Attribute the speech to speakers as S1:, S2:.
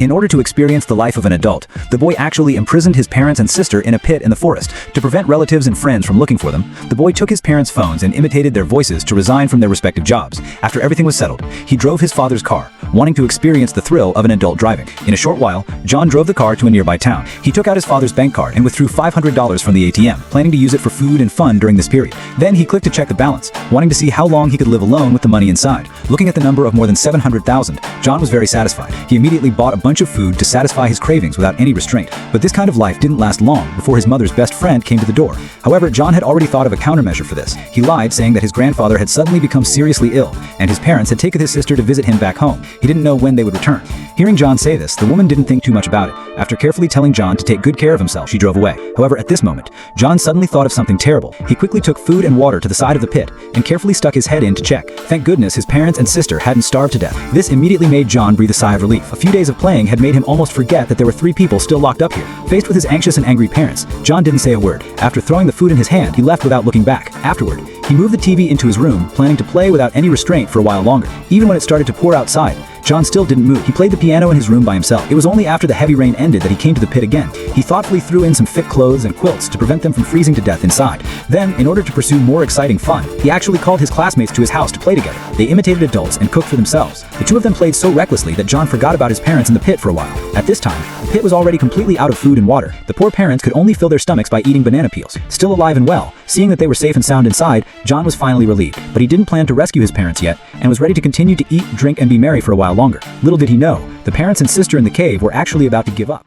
S1: In order to experience the life of an adult, the boy actually imprisoned his parents and sister in a pit in the forest. To prevent relatives and friends from looking for them, the boy took his parents' phones and imitated their voices to resign from their respective jobs. After everything was settled, he drove his father's car, wanting to experience the thrill of an adult driving. In a short while, John drove the car to a nearby town. He took out his father's bank card and withdrew $500 from the ATM, planning to use it for food and fun during this period. Then he clicked to check the balance, wanting to see how long he could live alone with the money inside. Looking at the number of more than $700,000, John was very satisfied. He immediately bought a bunch of food to satisfy his cravings without any restraint. But this kind of life didn't last long before his mother's best friend came to the door. However, John had already thought of a countermeasure for this. He lied, saying that his grandfather had suddenly become seriously ill, and his parents had taken his sister to visit him back home. He didn't know when they would return. Hearing John say this, the woman didn't think too much about it. After carefully telling John to take good care of himself, she drove away. However, at this moment, John suddenly thought of something terrible. He quickly took food and water to the side of the pit and carefully stuck his head in to check. Thank goodness his parents and sister hadn't starved to death. This immediately made John breathe a sigh of relief. A few days of playing had made him almost forget that there were 3 people still locked up here. Faced with his anxious and angry parents, John didn't say a word. After throwing the food in his hand, he left without looking back. Afterward, he moved the TV into his room, planning to play without any restraint for a while longer. Even when it started to pour outside, John still didn't move. He played the piano in his room by himself. It was only after the heavy rain ended that he came to the pit again. He thoughtfully threw in some thick clothes and quilts to prevent them from freezing to death inside. Then, in order to pursue more exciting fun, he actually called his classmates to his house to play together. They imitated adults and cooked for themselves. The 2 of them played so recklessly that John forgot about his parents in the pit for a while. At this time, the pit was already completely out of food and water. The poor parents could only fill their stomachs by eating banana peels. Still alive and well, seeing that they were safe and sound inside, John was finally relieved. But he didn't plan to rescue his parents yet, and was ready to continue to eat, drink, and be merry for a while longer. Little did he know, the parents and sister in the cave were actually about to give up.